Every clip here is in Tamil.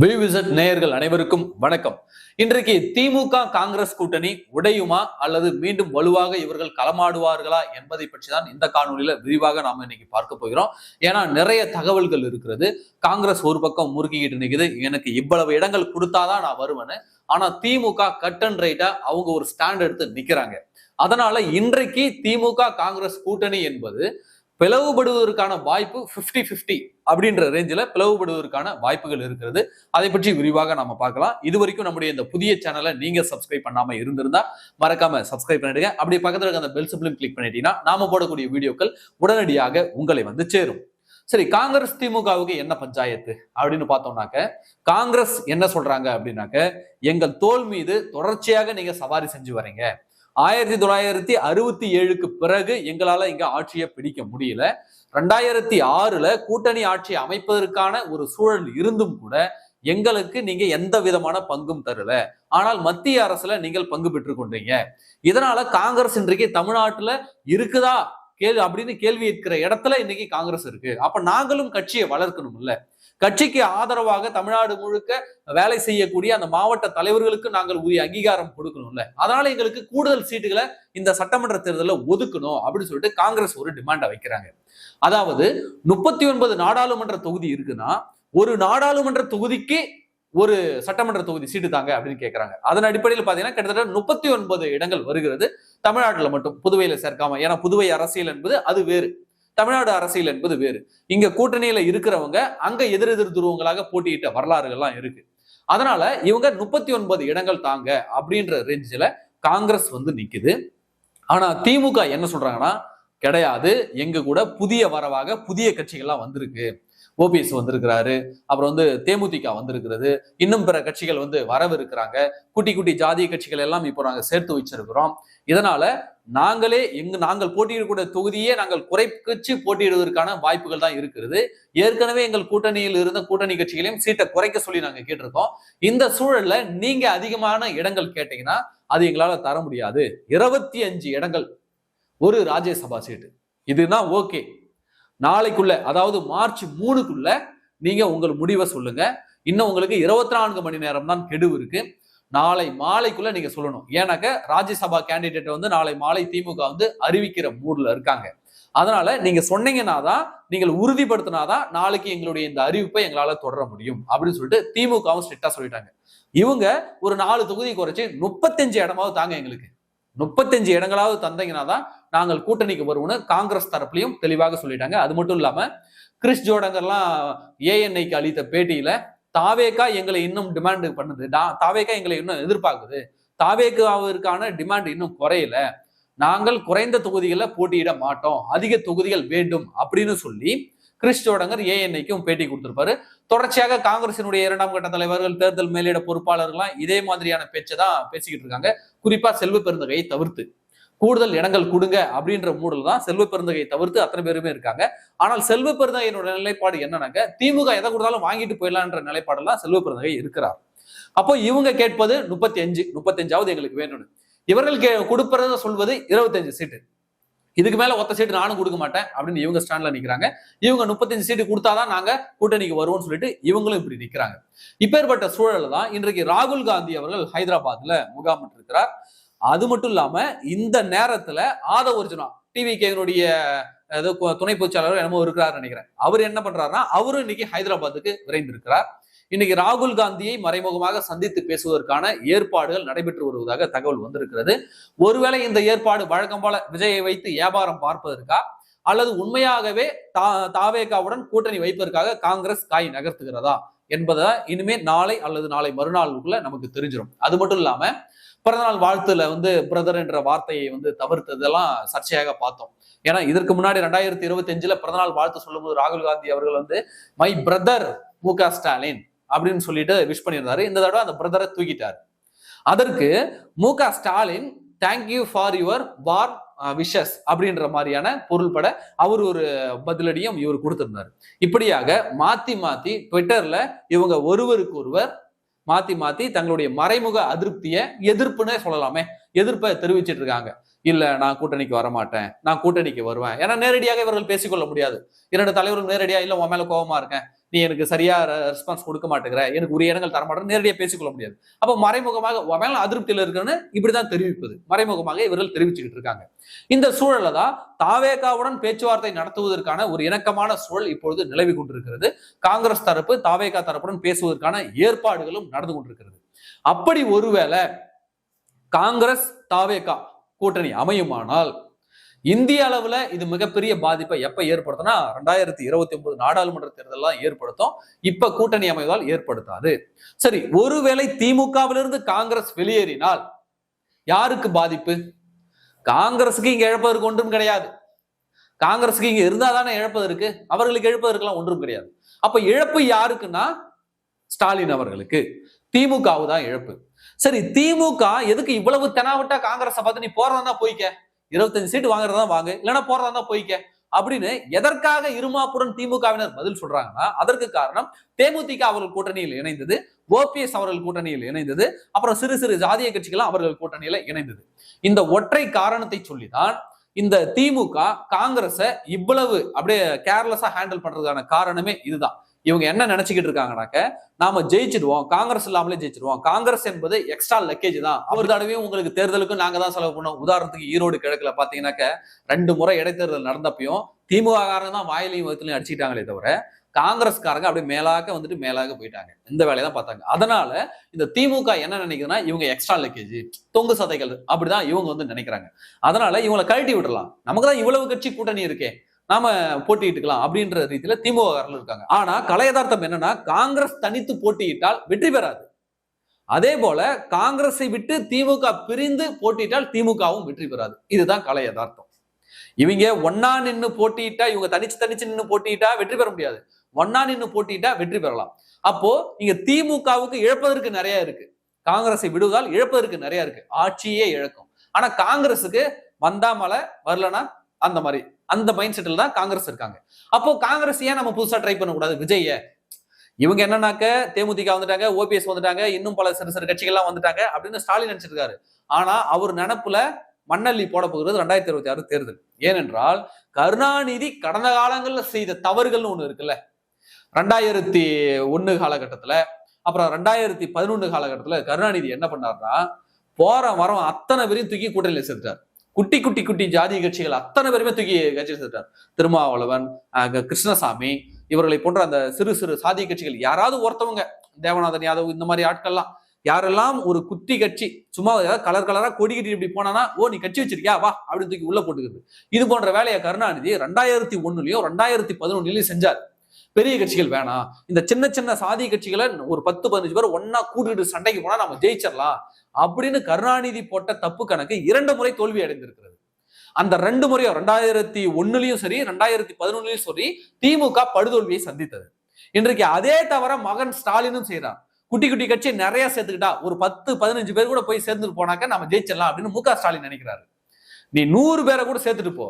விவிசட் நேயர்கள் அனைவருக்கும் வணக்கம். இன்றைக்கு திமுக காங்கிரஸ் கூட்டணி உடையுமா அல்லது மீண்டும் வலுவாக இவர்கள் களமாடுவார்களா என்பதை பற்றி தான் இந்த காணொலியில விரிவாக நாம இன்னைக்கு பார்க்க போகிறோம். ஏன்னா நிறைய தகவல்கள் இருக்கிறது. காங்கிரஸ் ஒரு பக்கம் முறுக்கிக்கிட்டு நிக்குது, எனக்கு இவ்வளவு இடங்கள் கொடுத்தாதான் நான் வருவேன்னு. ஆனா திமுக கட் அண்ட் ரைட்டா அவங்க ஒரு ஸ்டாண்ட் எடுத்து நிக்கிறாங்க. அதனால இன்றைக்கு திமுக காங்கிரஸ் கூட்டணி என்பது பிளவுபடுவதற்கான வாய்ப்பு 50-50 அப்படின்ற ரேஞ்சில் பிளவுபடுவதற்கான வாய்ப்புகள் இருக்கிறது. அதை பற்றி விரிவாக நாம பார்க்கலாம். இது வரைக்கும் நம்முடைய இந்த புதிய சேனலை நீங்க சப்ஸ்கிரைப் பண்ணாம இருந்திருந்தா மறக்காம சப்ஸ்கிரைப் பண்ணிடுங்க. அப்படி பக்கத்துல இருக்க அந்த பெல் சிம்பிளையும் கிளிக் பண்ணிட்டீங்கன்னா நாம போடக்கூடிய வீடியோக்கள் உடனடியாக உங்களை வந்து சேரும். சரி, காங்கிரஸ் திமுகவுக்கு என்ன பஞ்சாயத்து அப்படின்னு பார்த்தோம்னாக்க, காங்கிரஸ் என்ன சொல்றாங்க அப்படின்னாக்க, எங்கள் தோல் மீது தொடர்ச்சியாக நீங்க சவாரி செஞ்சு வரீங்க. 1967க்கு பிறகு எங்களால இங்க ஆட்சியை பிடிக்க முடியல. 2006ல கூட்டணி ஆட்சி அமைப்பதற்கான ஒரு சூழல் இருந்தும் கூட எங்களுக்கு நீங்க எந்த விதமான பங்கும் தரல. ஆனால் மத்திய அரசுல நீங்கள் பங்கு பெற்றுக் கொண்டீங்க. இதனால காங்கிரஸ் இன்றைக்கு தமிழ்நாட்டுல இருக்குதா அப்படின்னு கேள்வி கேட்கிற இடத்துல இன்னைக்கு காங்கிரஸ் இருக்கு. அப்ப நாங்களும் கட்சியை வளர்க்கணும் இல்ல. கட்சிக்கு ஆதரவாக தமிழ்நாடு முழுக்க வேலை செய்யக்கூடிய அந்த மாவட்ட தலைவர்களுக்கு நாங்கள் உரிய அங்கீகாரம் கொடுக்கணும்ல. அதனால எங்களுக்கு கூடுதல் சீட்டுகளை இந்த சட்டமன்ற தேர்தலில் ஒதுக்கணும் அப்படின்னு சொல்லிட்டு காங்கிரஸ் ஒரு டிமாண்டை வைக்கிறாங்க. அதாவது 39 நாடாளுமன்ற தொகுதி இருக்குன்னா ஒரு நாடாளுமன்ற தொகுதிக்கு ஒரு சட்டமன்ற தொகுதி சீட்டு தாங்க அப்படின்னு கேட்கிறாங்க. அதன் அடிப்படையில் பாத்தீங்கன்னா கிட்டத்தட்ட 39 இடங்கள் வருகிறது தமிழ்நாட்டுல மட்டும், புதுவையில சேர்க்காம. ஏன்னா புதுவை அரசியல் என்பது அது வேறு, தமிழ்நாடு அரசியல் என்பது வேறு. இங்க கூட்டணியில இருக்கிறவங்க அங்க எதிரெதிர் துருவங்களாக போட்டியிட்ட வரலாறுகள்லாம் இருக்கு. அதனால இவங்க 39 இடங்கள் தாங்க அப்படின்ற ரேஞ்சில காங்கிரஸ் வந்து நிக்குது. ஆனா திமுக என்ன சொல்றாங்கன்னா, கிடையாது, எங்க கூட புதிய வரவாக புதிய கட்சிகள்லாம் வந்திருக்கு. ஓபிஎஸ் வந்திருக்கிறாரு, அப்புறம் வந்து தேமுதிக வந்திருக்கிறது, இன்னும் பிற கட்சிகள் வந்து வரவிருக்கிறாங்க. குட்டி குட்டி ஜாதிய கட்சிகள் எல்லாம் இப்போ நாங்க சேர்த்து வச்சிருக்கிறோம். இதனால நாங்கள் போட்டியிடக்கூடிய தொகுதியே நாங்கள் குறைச்சு போட்டியிடுவதற்கான வாய்ப்புகள் தான் இருக்கிறது. ஏற்கனவே எங்கள் கூட்டணியில் இருந்த கூட்டணி கட்சிகளையும் சீட்டை குறைக்க சொல்லி நாங்க கேட்டிருக்கோம். இந்த சூழல்ல நீங்க அதிகமான இடங்கள் கேட்டீங்கன்னா அது எங்களால தர முடியாது. 25 இடங்கள் ஒரு ராஜ்யசபா சீட்டு இதுதான் ஓகே. நாளைக்குள்ள, அதாவது மார்ச் 3க்குள்ள நீங்க உங்கள் முடிவை சொல்லுங்க. இன்னும் உங்களுக்கு 24 மணி நேரம் தான் கெடு இருக்கு. நாளை மாலைக்குள்ள நீங்க சொல்லணும். ஏன்னாக்க ராஜ்யசபா கேண்டிடேட் வந்து நாளை மாலை திமுக வந்து அறிவிக்கிற மூட்ல இருக்காங்க. அதனால நீங்க சொன்னீங்கன்னா தான், நீங்கள் உறுதிப்படுத்தினாதான் நாளைக்கு எங்களுடைய இந்த அறிவிப்பை எங்களால தொடர முடியும் அப்படின்னு சொல்லிட்டு திமுகவும் ஸ்ட்ரிக்டா சொல்லிட்டாங்க. இவங்க ஒரு 4 தொகுதி குறைச்சு 35 இடமாவது தாங்க, எங்களுக்கு 35 இடங்களாவது தந்தீங்கன்னா தான் நாங்கள் கூட்டணிக்கு வருவோம்னு காங்கிரஸ் தரப்புலையும் தெளிவாக சொல்லிட்டாங்க. அது மட்டும் இல்லாம கிறிஸ் ஜோடங்கர்லாம் ஏஎன்ஐக்கு அளித்த பேட்டியில, தாவேகா எங்களை இன்னும் டிமாண்ட் பண்ணுது, தாவேகா எங்களை இன்னும் எதிர்பார்க்குது, தாவேகாவிற்கான டிமாண்ட் இன்னும் குறையல, நாங்கள் குறைந்த தொகுதிகளில் போட்டியிட மாட்டோம், அதிக தொகுதிகள் வேண்டும் அப்படின்னு சொல்லி கிறிஸ் ஜோடங்கர் ஏஎன்ஐக்கும் பேட்டி கொடுத்திருப்பாரு. தொடர்ச்சியாக காங்கிரசினுடைய 2ஆம் கட்ட தலைவர்கள், தேர்தல் மேலிட பொறுப்பாளர்கள்லாம் இதே மாதிரியான பேச்சை தான் பேசிக்கிட்டு இருக்காங்க. குறிப்பா செல்வ பெருந்தகையை தவிர்த்து கூடுதல் இடங்கள் கொடுங்க அப்படின்ற மூடல் தான் செல்வ பெருந்தகையை தவிர்த்து அத்தனை பேருமே இருக்காங்க. ஆனால் செல்வ பெருந்தகையினோட நிலைப்பாடு என்னன்னாக்க, திமுக எதை கொடுத்தாலும் வாங்கிட்டு போயிடலான்ற நிலைப்பாடெல்லாம் செல்வ பெருந்தகை இருக்கிறார். அப்போ இவங்க கேட்பது 35 எங்களுக்கு வேணும்னு. இவர்கள் கொடுப்பறத சொல்வது 25 சீட்டு. இதுக்கு மேல ஒத்த சீட்டு நானும் கொடுக்க மாட்டேன் அப்படின்னு இவங்க ஸ்டாண்ட்ல நிக்கிறாங்க. இவங்க 35 சீட்டு கொடுத்தாதான் நாங்க கூட்டணிக்கு வருவோம்னு சொல்லிட்டு இவங்களும் இப்படி நிக்கிறாங்க. இப்பேற்பட்ட சூழல்ல தான் இன்றைக்கு ராகுல் காந்தி அவர்கள் ஹைதராபாத்ல முகாமிட்டு இருக்கிறார். அது மட்டும் இல்லாம இந்த நேரத்துல ஆதவ் அர்ஜுனா, டிவிகேனுடைய ஏதோ துணை பொதுச்செயலாளர் என்னமோ இருக்கிறார் நினைக்கிறேன், அவர் என்ன பண்றாருன்னா அவரும் இன்னைக்கு ஹைதராபாத்துக்கு விரைந்திருக்கிறார். இன்னைக்கு ராகுல் காந்தியை மறைமுகமாக சந்தித்து பேசுவதற்கான ஏற்பாடுகள் நடைபெற்று வருவதாக தகவல் வந்திருக்கிறது. ஒருவேளை இந்த ஏற்பாடு வழக்கம் போல விஜயை வைத்து வியாபாரம் பார்ப்பதற்கா அல்லது உண்மையாகவே தாவேகாவுடன் கூட்டணி வைப்பதற்காக காங்கிரஸ் காய் நகர்த்துகிறதா என்பதை இனிமே நாளை அல்லது நாளை மறுநாளுக்குள்ள நமக்கு தெரிஞ்சிடும். அது மட்டும் இல்லாம பிறந்தநாள் வாழ்த்துல வந்து பிரதர் என்ற வார்த்தையை வந்து தவிர்த்ததெல்லாம் சர்ச்சையாக பார்த்தோம். ஏன்னா இதற்கு முன்னாடி 2025ல பிறந்தநாள் வாழ்த்து சொல்லும்போது ராகுல் காந்தி அவர்கள் வந்து மை பிரதர் மு.க. ஸ்டாலின் அப்படின்னு சொல்லிட்டு விஷ் பண்ணியிருந்தாரு. இந்த தடவை அந்த பிரதரை தூக்கிட்டாரு. அதற்கு மு.க. Stalin thank you for your warm wishes அப்படின்ற மாதிரியான பொருள்பட அவர் ஒரு பதிலடியும் இவர் கொடுத்திருந்தாரு. இப்படியாக மாத்தி மாத்தி ட்விட்டர்ல இவங்க ஒருவருக்கு ஒருவர் மாத்தி தங்களுடைய மறைமுக அதிருப்தியை, எதிர்ப்புன்னு சொல்லலாமே, எதிர்ப்பை தெரிவிச்சிட்டு இருக்காங்க. இல்ல நான் கூட்டணிக்கு வரமாட்டேன், நான் கூட்டணிக்கு வருவேன். ஏன்னா நேரடியாக இவர்கள் பேசிக்கொள்ள முடியாது. 2 தலைவர்கள் நேரடியா இல்ல உன் மேல கோபமா இருக்கேன், நீ எனக்கு சரியா ரெஸ்பான்ஸ் கொடுக்க மாட்டேங்கிற, எனக்கு உரிய இடங்கள் தர மாட்டேன், நேரடியாக பேசிக்கொள்ள முடியாது. அப்ப மறைமுகமாக மேல அதிருப்தியில் இருக்குன்னு இப்படிதான் தெரிவிப்பது, மறைமுகமாக இவர்கள் தெரிவிச்சுக்கிட்டு இருக்காங்க. இந்த சூழல்ல தான் தாவேகாவுடன் பேச்சுவார்த்தை நடத்துவதற்கான ஒரு இணக்கமான சூழல் இப்பொழுது நிலவி கொண்டிருக்கிறது. காங்கிரஸ் தரப்பு தாவேகா தரப்புடன் பேசுவதற்கான ஏற்பாடுகளும் நடந்து கொண்டிருக்கிறது. அப்படி ஒருவேளை காங்கிரஸ் தாவேகா கூட்டணி அமையுமானால் இந்திய அளவுல இது மிகப்பெரிய பாதிப்பை எப்ப ஏற்படுத்தினா 2029 நாடாளுமன்ற தேர்தலாம் ஏற்படுத்தும். இப்ப கூட்டணி அமைவதால் ஏற்படுத்தாது. சரி, ஒருவேளை திமுகவிலிருந்து காங்கிரஸ் வெளியேறினால் யாருக்கு பாதிப்பு? காங்கிரஸுக்கு இங்க இழப்பதற்கு ஒன்றும் கிடையாது. காங்கிரஸுக்கு இங்க இருந்தாதானே இழப்பதற்கு, அவர்களுக்கு இழப்பதற்கெல்லாம் ஒன்றும் கிடையாது. அப்ப இழப்பு யாருக்குன்னா ஸ்டாலின் அவர்களுக்கு, திமுகவு தான் இழப்பு. சரி, திமுக எதுக்கு இவ்வளவு தெனாவிட்டா காங்கிரஸை பார்த்து நீ போறதா போய்க்க, 25 சீட்டு வாங்குறதா வாங்கு, இல்லைன்னா போறதா போய்க்க அப்படின்னு எதற்காக இருமாப்புடன் திமுகவினர் பதில் சொல்றாங்கன்னா, அதற்கு காரணம் தேமுதிக அவர்கள் கூட்டணியில் இணைந்தது, ஓபிஎஸ் அவர்கள் கூட்டணியில் இணைந்தது, அப்புறம் சிறு சிறு ஜாதிய கட்சிகள் அவர்கள் கூட்டணியில இணைந்தது. இந்த ஒற்றை காரணத்தை சொல்லிதான் இந்த திமுக காங்கிரஸை இவ்வளவு அப்படியே கேர்லெஸ்ஸா ஹேண்டில் பண்றதுக்கான காரணமே இதுதான். இவங்க என்ன நினைச்சுக்கிட்டு இருக்காங்கனாக்க, நாம ஜெயிச்சிடுவோம், காங்கிரஸ் இல்லாமலே ஜெயிச்சிடுவோம், காங்கிரஸ் என்பது எக்ஸ்ட்ரா லக்கேஜ் தான், அவர் தடவையும் உங்களுக்கு தேர்தலுக்கும் நாங்க தான் செலவு பண்ணோம். உதாரணத்துக்கு ஈரோடு கிழக்குல பாத்தீங்கன்னாக்க 2 முறை இடைத்தேர்தல் நடந்தப்பையும் திமுக காரங்க தான் வாயிலையும் வயிற்றுலையும் அடிச்சுட்டாங்களே தவிர காங்கிரஸ்காரங்க அப்படியே மேலாக போயிட்டாங்க. இந்த வேலையை தான் பார்த்தாங்க. அதனால இந்த திமுக என்ன நினைக்குதுன்னா, இவங்க எக்ஸ்ட்ரா லக்கேஜ், தொங்கு சதைகள் அப்படிதான் இவங்க நினைக்கிறாங்க. அதனால இவங்களை கழட்டி விடலாம், நமக்கு தான் இவ்வளவு கட்சி கூட்டணி இருக்கே, நாம போட்டியிட்டுக்கலாம் அப்படின்ற ரீதியில திமுக இருக்காங்க. ஆனா கலையதார்த்தம் என்னன்னா, காங்கிரஸ் தனித்து போட்டியிட்டால் வெற்றி பெறாது. அதே போல காங்கிரஸை விட்டு திமுக பிரிந்து போட்டியிட்டால் திமுகவும் வெற்றி பெறாது. இதுதான் கலையதார்த்தம். இவங்க ஒன்னா நின்று போட்டியிட்டா, இவங்க தனிச்சு நின்று போட்டியிட்டா வெற்றி பெற முடியாது. ஒன்னா நின்று போட்டியிட்டா வெற்றி பெறலாம். அப்போ இங்க திமுகவுக்கு இழப்பதற்கு நிறைய இருக்கு, காங்கிரஸை விடுவதால் இழப்பதற்கு நிறைய இருக்கு, ஆட்சியே இழக்கும். ஆனா காங்கிரஸுக்கு வந்தா மலை, வரலனா அந்த மாதிரி, அந்த மைண்ட் செட்டில் தான் காங்கிரஸ் இருக்காங்க. அப்போ காங்கிரஸ் ஏன் நம்ம புதுசா ட்ரை பண்ணக்கூடாது? விஜய இவங்க என்னன்னாக்க தேமுதிக வந்துட்டாங்க, ஓபிஎஸ் வந்துட்டாங்க, இன்னும் பல சிறு சிறு கட்சிகள்லாம் வந்துட்டாங்க அப்படின்னு ஸ்டாலின் நினைச்சிருக்காரு. ஆனா அவர் நினப்புல மண்ணள்ளி போட போகிறது 2026 தேர்தல். ஏனென்றால் கருணாநிதி கடந்த காலங்கள்ல செய்த தவறுகள்னு ஒண்ணு இருக்குல்ல, 2001 காலகட்டத்துல, அப்புறம் 2011 காலகட்டத்துல கருணாநிதி என்ன பண்ணாருன்னா, போற வரம் அத்தனை பேரையும் தூக்கி கூட்டணியில சேர்த்துட்டார். குட்டி குட்டி குட்டி ஜாதி கட்சிகள் அத்தனை பேருமே தூக்கி கட்சியில் சேர்த்தார். திருமாவளவன், கிருஷ்ணசாமி, இவர்களை போன்ற அந்த சிறு சிறு சாதிய கட்சிகள் யாராவது ஒருத்தவங்க, தேவநாதன் யாதவ், இந்த மாதிரி ஆட்கள்லாம் யாரெல்லாம் ஒரு குட்டி கட்சி சும்மா கலர் கலரா கொடி கட்டி இப்படி போனானா, ஓ நீ கட்சி வச்சிருக்கியா வா அப்படின்னு தூக்கி உள்ள போட்டுக்கிறது. இது போன்ற வேலையை கருணாநிதி 2001லயும் 2011லயும் செஞ்சார். பெரிய கட்சிகள் வேணாம், இந்த சின்ன சின்ன சாதி கட்சிகளை ஒரு 10-15 பேர் ஒன்னா கூட்டிட்டு சண்டைக்கு போனா நம்ம ஜெயிச்சிடலாம் அப்படின்னு கருணாநிதி போட்ட தப்பு கணக்கு 2 முறை தோல்வி அடைந்திருக்கிறது. அந்த 2 முறையும் 2001லயும் சரி 2011லயும் சரி திமுக படுதோல்வியை சந்தித்தது. இன்றைக்கு அதே தவிர மகன் ஸ்டாலினும் செய்யறான். குட்டி குட்டி கட்சி நிறைய சேர்த்துக்கிட்டா ஒரு 10-15 பேர் கூட போய் சேர்ந்துட்டு போனாக்க நம்ம ஜெயிச்சிடலாம் அப்படின்னு மு க ஸ்டாலின் நினைக்கிறாரு. நீ 100 பேரை கூட சேர்த்துட்டு போ,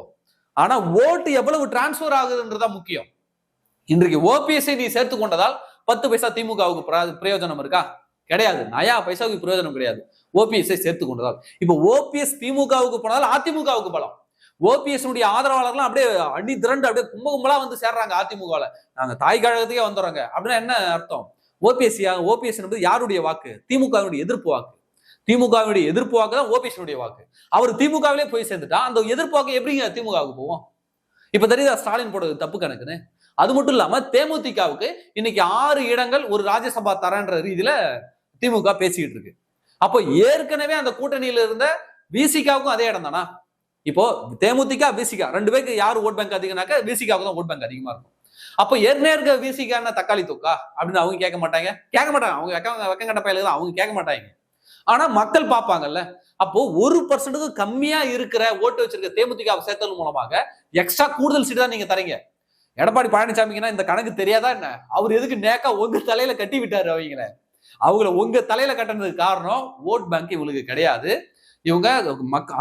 ஆனா ஓட்டு எவ்வளவு டிரான்ஸ்பர் ஆகுதுன்றதா முக்கியம். இன்றைக்கு ஓபிஎஸ்ஐ நீ சேர்த்து கொண்டதால் 10 பைசா திமுகவுக்கு பிரயோஜனம் இருக்கா? கிடையாது. நயா பைசாவுக்கு பிரயோஜனம் கிடையாது ஓபிஎஸ்ஐ சேர்த்து கொண்டதால். இப்ப ஓபிஎஸ் திமுகவுக்கு போனதால் அதிமுகவுக்கு பலம். ஓபிஎஸ் ஆதரவாளர்கள் அப்படியே அணி திரண்டு அப்படியே கும்பகும்பலா வந்து சேர்றாங்க அதிமுகல. நாங்க தாய் கழகத்துக்கே வந்துடுறாங்க அப்படின்னா என்ன அர்த்தம்? ஓபிஎஸ் என்பது யாருடைய வாக்கு? திமுகவுடைய எதிர்ப்பு வாக்கு. திமுகவுடைய எதிர்ப்பு வாக்கு தான் ஓபிஎஸ் வாக்கு. அவர் திமுகவிலே போய் சேர்ந்துட்டா அந்த எதிர்ப்பு வாக்கு எப்படிங்க திமுகவுக்கு போவோம்? இப்ப தெரியுதா ஸ்டாலின் போடுறது தப்பு கணக்குன்னு? அது மட்டும் இல்லாம தேமுதிகவுக்கு இன்னைக்கு 6 இடங்கள் ஒரு ராஜ்யசபா தரன்ற ரீதியில திமுக பேசிக்கிட்டு இருக்கு. அப்போ ஏற்கனவே அந்த கூட்டணியில இருந்த விசிகாவுக்கும் அதே இடம் தானா? இப்போ தேமுதிக விசிகா 2 பேருக்கு யாரு ஓட் பேங்க் அதிகம்னாக்க விசிகாவுக்கு தான் ஓட் பேங்க் அதிகமா இருக்கும். அப்போ ஏற்கனவே விசிகா தக்காளி தொக்கா அப்படின்னு அவங்க கேட்க மாட்டாங்க. அவங்க வெக்கங்கட்ட பயில தான், அவங்க கேட்க மாட்டாங்க. ஆனா மக்கள் பார்ப்பாங்கல்ல. அப்போ 1% கம்மியா இருக்கிற ஓட்டு வச்சிருக்க தேமுதிக சேர்த்தல் மூலமாக எக்ஸ்ட்ரா கூடுதல் சீட்டு தான் நீங்க தரீங்க. எடப்பாடி பழனிசாமிக்குன்னா இந்த கணக்கு தெரியாதா என்ன? அவர் எதுக்கு நேக்கா உங்க தலையில கட்டி விட்டாரு அவங்கள உங்க தலையில கட்டினதுக்கு காரணம் ஓட் பேங்க் இவங்களுக்கு கிடையாது. இவங்க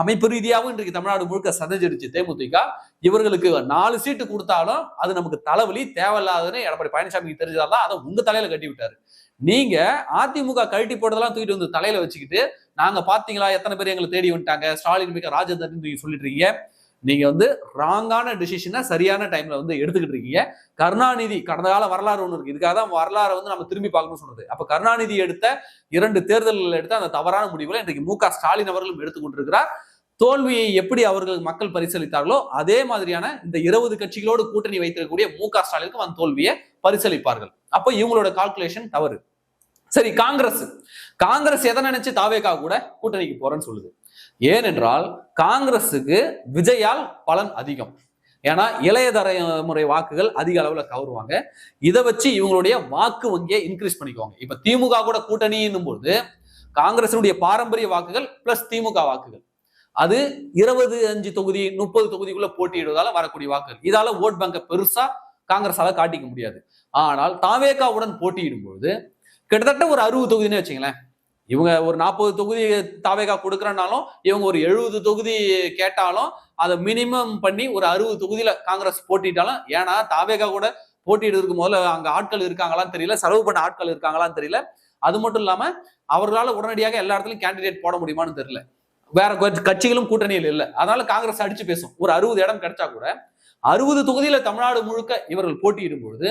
அமைப்பு ரீதியாகவும் இன்றைக்கு தமிழ்நாடு முழுக்க சதஞ்சிடுச்சு தேமுதிக. இவர்களுக்கு 4 சீட்டு கொடுத்தாலும் அது நமக்கு தலைவலி தேவையில்லாதுன்னு எடப்பாடி பழனிசாமிக்கு தெரிஞ்சதாதான் அதை உங்க தலையில கட்டி விட்டாரு. நீங்க அதிமுக கழட்டி போட்டதெல்லாம் தூக்கிட்டு வந்து தலையில வச்சுக்கிட்டு நாங்க பாத்தீங்களா எத்தனை பேர் எங்களை தேடி வந்துட்டாங்க, ஸ்டாலின் மிக ராஜேந்திரன் சொல்லிட்டு இருக்கீங்க. நீங்க வந்து ராங்கான டிசிஷனை சரியான டைம்ல வந்து எடுத்துக்கிட்டு இருக்கீங்க. கருணாநிதி கடந்த கால வரலாறு ஒண்ணு இருக்கு. இதுக்காக தான் வரலாறை வந்து நம்ம திரும்பி பார்க்கணும்னு சொல்றது. அப்ப கருணாநிதி எடுத்த 2 தேர்தல்கள் எடுத்த அந்த தவறான முடிவுகளை இன்றைக்கு மு.க. ஸ்டாலின் அவர்களும் எடுத்துக்கொண்டிருக்கிறார். தோல்வியை எப்படி அவர்கள் மக்கள் பரிசீலித்தார்களோ அதே மாதிரியான இந்த 20 கட்சிகளோடு கூட்டணி வைத்திருக்கக்கூடிய மு.க. ஸ்டாலினுக்கும் அந்த தோல்வியை பரிசீலிப்பார்கள். அப்ப இவங்களோட கால்குலேஷன் தவறு. சரி, காங்கிரஸ் எதை நினைச்சு தாவேகா கூட கூட்டணிக்கு போறேன்னு சொல்லுது. ஏனென்றால் காங்கிரஸுக்கு விஜயால் பலன் அதிகம். ஏன்னா இளைய தலைமுறை வாக்குகள் அதிக அளவுல கவருவாங்க. இதை வச்சு இவங்களுடைய வாக்கு வங்கியை இன்க்ரீஸ் பண்ணிக்குவாங்க. இப்ப திமுக கூட கூட்டணின்னும் போது காங்கிரசினுடைய பாரம்பரிய வாக்குகள் பிளஸ் திமுக வாக்குகள், அது 25 தொகுதி 30 தொகுதிக்குள்ள போட்டியிடுவதால வரக்கூடிய வாக்குகள். இதால ஓட் பேங்கை பெருசா காங்கிரஸால காட்டிக்க முடியாது. ஆனால் தாவேகாவுடன் போட்டியிடும் பொழுது கிட்டத்தட்ட ஒரு 60 தொகுதினே வச்சுங்களேன். இவங்க ஒரு 40 தொகுதி தாவேகா கொடுக்குறனாலும் இவங்க ஒரு 70 தொகுதி கேட்டாலும் அதை மினிமம் பண்ணி ஒரு 60 தொகுதியில காங்கிரஸ் போட்டிட்டாலும், ஏன்னா தாவேகா கூட போட்டியிடுறதுக்கு முதல்ல அங்க ஆட்கள் இருக்காங்களான்னு தெரியல, செலவு பண்ண ஆட்கள் இருக்காங்களான்னு தெரியல. அது மட்டும் இல்லாம அவர்களால் உடனடியாக எல்லா இடத்துலையும் கேண்டிடேட் போட முடியுமான்னு தெரியல. வேற கட்சிகளும் கூட்டணியில் இல்லை. அதனால காங்கிரஸ் அடிச்சு பேசும். ஒரு 60 இடம் கிடைச்சா கூட 60 தொகுதியில தமிழ்நாடு முழுக்க இவர்கள் போட்டியிடும் பொழுது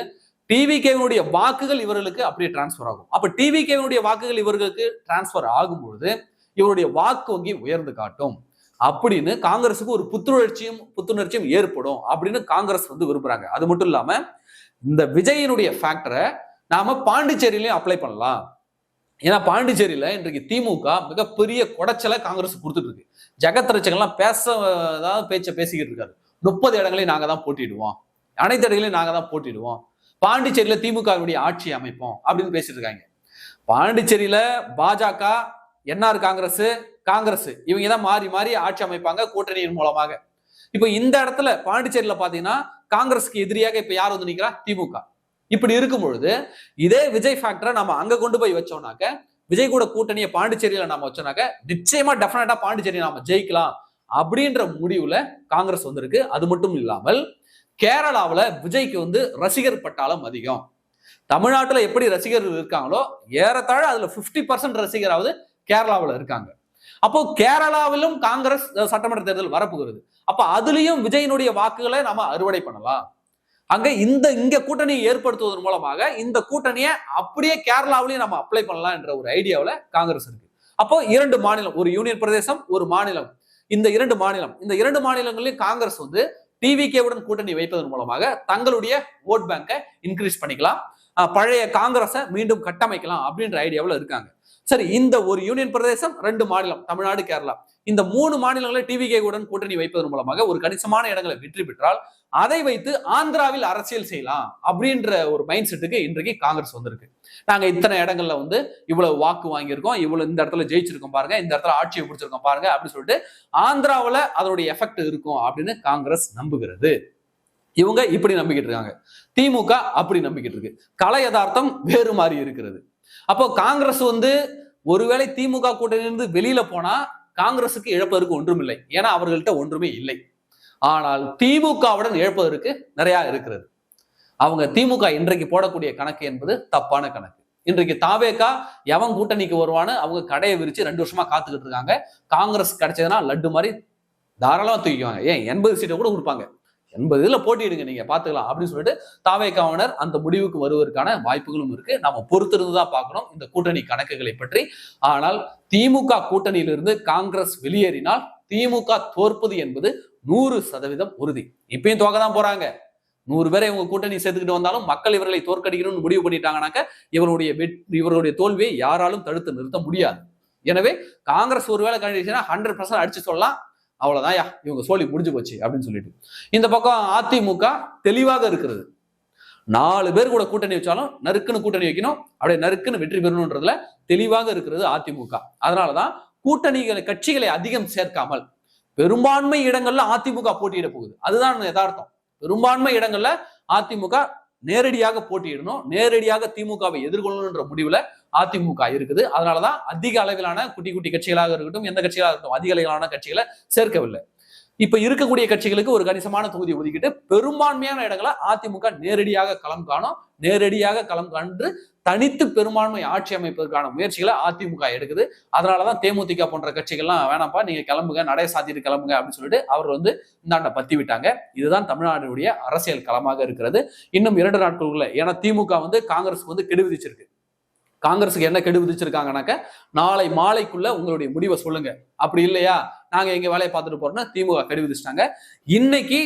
டிவிகேவினுடைய வாக்குகள் இவர்களுக்கு அப்படியே டிரான்ஸ்பர் ஆகும். அப்ப டிவிகேவினுடைய வாக்குகள் இவர்களுக்கு டிரான்ஸ்பர் ஆகும்பொழுது இவருடைய வாக்கு வங்கி உயர்ந்து காட்டும் அப்படின்னு காங்கிரஸுக்கு ஒரு புத்துணர்ச்சியும் ஏற்படும் அப்படின்னு காங்கிரஸ் வந்து விரும்புறாங்க. அது மட்டும் இல்லாம இந்த விஜயினுடைய ஃபேக்டரை நாம பாண்டிச்சேரியிலையும் அப்ளை பண்ணலாம். ஏன்னா பாண்டிச்சேரியில இன்றைக்கு திமுக மிகப்பெரிய குடைச்சலை காங்கிரஸ் கொடுத்துட்டு இருக்கு. ஜெகத் ரட்சகன்லாம் பேச்சை பேசிக்கிட்டு இருக்காரு. 30 இடங்களையும் நாங்க தான் போட்டிடுவோம், அனைத்து இடங்களையும் நாங்க தான் போட்டிடுவோம், பாண்டிச்சேரியில திமுகவுடைய ஆட்சி அமைப்போம் அப்படின்னு பேசிட்டு இருக்காங்க. பாண்டிச்சேரியில பாஜக, என்ஆர் காங்கிரஸ் இவங்க தான் மாறி மாறி ஆட்சி அமைப்பாங்க கூட்டணியின் மூலமாக. இப்ப இந்த இடத்துல பாண்டிச்சேரியில பாத்தீங்கன்னா காங்கிரஸ்க்கு எதிரியாக இப்ப யார் வந்து நிக்கிறா? திமுக. இப்படி இருக்கும் பொழுது இதே விஜய் ஃபேக்டரை நம்ம அங்க கொண்டு போய் வச்சோம்னாக்க, விஜய் கூட கூட்டணியை பாண்டிச்சேரியில நம்ம வச்சோம்னாக்க நிச்சயமா டெஃபினட்டா பாண்டிச்சேரி நாம ஜெயிக்கலாம் அப்படின்ற முடிவுல காங்கிரஸ் வந்திருக்கு. அது மட்டும் இல்லாமல் கேரளாவில் விஜய்க்கு வந்து ரசிகர் பட்டாளம் அதிகம். தமிழ்நாட்டில் எப்படி ரசிகர்கள் இருக்காங்களோ ஏறத்தாழ அதுல 50% ரசிகராவது கேரளாவில் இருக்காங்க. அப்போ கேரளாவிலும் காங்கிரஸ் சட்டமன்ற தேர்தல் வரப்போகிறது. அப்ப அதுலயும் விஜயினுடைய வாக்குகளை நாம அறுவடை பண்ணலாம். அங்க இங்க கூட்டணியை ஏற்படுத்துவதன் மூலமாக இந்த கூட்டணியை அப்படியே கேரளாவிலையும் நம்ம அப்ளை பண்ணலாம் என்ற ஒரு ஐடியாவில் காங்கிரஸ் இருக்கு. அப்போ 2 மாநிலம், ஒரு யூனியன் பிரதேசம், ஒரு மாநிலம், இந்த 2 மாநிலங்களையும் காங்கிரஸ் வந்து டிவிகேவுடன் கூட்டணி வைப்பதன் மூலமாக தங்களுடைய ஓட் பேங்கை இன்க்ரீஸ் பண்ணிக்கலாம், பழைய காங்கிரஸை மீண்டும் கட்டமைக்கலாம் அப்படின்ற ஐடியாவில் இருக்காங்க. சரி, இந்த ஒரு யூனியன் பிரதேசம், 2 மாநிலம், தமிழ்நாடு, கேரளா, இந்த 3 மாநிலங்களை டிவிகேவுடன் கூட்டணி வைப்பதன் மூலமாக ஒரு கணிசமான இடங்களை வெற்றி பெற்றால் அதை வைத்து ஆந்திராவில் அரசியல் செய்யலாம் அப்படின்ற ஒரு மைண்ட் செட்டுக்கு இன்றைக்கு காங்கிரஸ் வந்திருக்கு. நாங்க இத்தனை இடங்கள்ல வந்து இவ்வளவு வாக்கு வாங்கியிருக்கோம், இவ்வளவு இந்த இடத்துல ஜெயிச்சிருக்கோம் பாருங்க, இந்த இடத்துல ஆட்சியை பிடிச்சிருக்கோம் பாருங்க அப்படின்னு சொல்லிட்டு ஆந்திராவில் அதனுடைய எஃபெக்ட் இருக்கும் அப்படின்னு காங்கிரஸ் நம்புகிறது. இவங்க இப்படி நம்பிக்கிட்டு இருக்காங்க, திமுக அப்படி நம்பிக்கிட்டு இருக்கு. கலை யதார்த்தம் வேறு மாதிரி இருக்கிறது. அப்போ காங்கிரஸ் வந்து ஒருவேளை திமுக கூட்டணியிலிருந்து வெளியில போனா காங்கிரசுக்கு இழப்பதற்கு ஒன்றும் இல்லை, ஏன்னா அவர்கள்ட்ட ஒன்றுமே இல்லை. ஆனால் திமுகவுடன் இழப்பதற்கு நிறைய இருக்கிறது. அவங்க திமுக இன்றைக்கு போடக்கூடிய கணக்கு என்பது தப்பான கணக்கு. இன்றைக்கு தாவேகா எவன் கூட்டணிக்கு வருவான்னு அவங்க கடையை விரிச்சு 2 வருஷமா காத்துக்கிட்டு இருக்காங்க. காங்கிரஸ் கிடைச்சதுன்னா லட்டு மாதிரி தாராளமா தூக்கிக்குவாங்க. ஏன் 80 சீட்டை கூட கொடுப்பாங்க, 80 இதுல போட்டிடுங்க நீங்க பாத்துக்கலாம் அப்படின்னு சொல்லிட்டு தாவேகாவினர் அந்த முடிவுக்கு வருவதற்கான வாய்ப்புகளும் இருக்கு. நாம பொறுத்திருந்துதான் பார்க்கணும் இந்த கூட்டணி கணக்குகளை பற்றி. ஆனால் திமுக கூட்டணியிலிருந்து காங்கிரஸ் வெளியேறினால் திமுக தோற்பது என்பது 100% உறுதி. இப்பயும் தோக்க தான் போறாங்க. 100 பேரை இவங்க கூட்டணி சேர்த்துக்கிட்டு வந்தாலும் மக்கள் இவர்களை தோற்கடிக்கணும்னு முடிவு பண்ணிட்டாங்கன்னாக்க இவருடைய தோல்வியை யாராலும் தடுத்து நிறுத்த முடியாது. எனவே காங்கிரஸ் ஒருவேளை கண்டிச்சுன்னா 100% அடிச்சு சொல்லலாம், அவ்வளவுதான் இவங்க சோழி முடிஞ்சு போச்சு அப்படின்னு சொல்லிட்டு. இந்த பக்கம் அதிமுக தெளிவாக இருக்கிறது. 4 பேர் கூட கூட்டணி வச்சாலும் நறுக்குன்னு கூட்டணி வைக்கணும், அப்படியே நறுக்குன்னு வெற்றி பெறணும்ன்றதுல தெளிவாக இருக்கிறது அதிமுக. அதனாலதான் கட்சிகளை அதிகம் சேர்க்காமல் பெரும்பான்மை இடங்கள்ல அதிமுக போட்டியிட போகுது. அதுதான் யதார்த்தம். பெரும்பான்மை இடங்கள்ல அதிமுக நேரடியாக போட்டியிடணும், நேரடியாக திமுகவை எதிர்கொள்ளணும்ன்ற முடிவுல அதிமுக இருக்குது. அதனாலதான் அதிக அளவிலான குட்டி குட்டி கட்சிகளாக இருக்கட்டும், எந்த கட்சிகளாக இருக்கட்டும், அதிக அளவிலான கட்சிகளை சேர்க்கவில்லை. இப்ப இருக்கக்கூடிய கட்சிகளுக்கு ஒரு கணிசமான தொகுதி ஒதுக்கிட்டு பெரும்பான்மையான இடங்களை அதிமுக நேரடியாக களம் காணும். நேரடியாக களம் காண்டு தனித்து பெரும்பான்மை ஆட்சி அமைப்பதற்கான முயற்சிகளை அதிமுக எடுக்குது. அதனாலதான் தேமுதிக போன்ற கட்சிகள்லாம் வேணாம்ப்பா, நீங்க கிளம்புங்க, நடை சாத்திட்டு கிளம்புங்க அப்படின்னு சொல்லிட்டு அவர் இந்தாண்ட பத்தி விட்டாங்க. இதுதான் தமிழ்நாடுடைய அரசியல் களமாக இருக்கிறது. இன்னும் 2 நாட்களுக்குள்ள, ஏன்னா திமுக காங்கிரஸுக்கு கெடு விதிச்சிருக்கு. காங்கிரஸுக்கு என்ன கெடு விதிச்சிருக்காங்கனாக்க, நாளை மாலைக்குள்ள உங்களுடைய முடிவை சொல்லுங்க, அப்படி இல்லையா நாங்க எங்க வேலையை பார்த்துட்டு போறோம்னா திமுக கெடு விதிச்சிட்டாங்க. இன்னைக்கு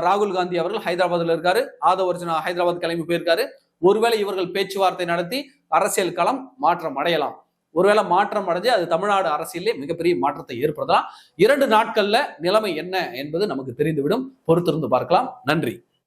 ராகுல் காந்தி அவர்கள் ஹைதராபாத்ல இருக்காரு, ஆதவ் அர்ஜுனா ஹைதராபாத் கிளம்பி போயிருக்காரு. ஒருவேளை இவர்கள் பேச்சுவார்த்தை நடத்தி அரசியல் களம் மாற்றம் அடையலாம். ஒருவேளை மாற்றம் அடைஞ்சு அது தமிழ்நாடு அரசியலே மிகப்பெரிய மாற்றத்தை ஏற்படுத்தலாம். 2 நாட்கள்ல நிலைமை என்ன என்பது நமக்கு தெரிந்துவிடும். பொறுத்திருந்து பார்க்கலாம். நன்றி.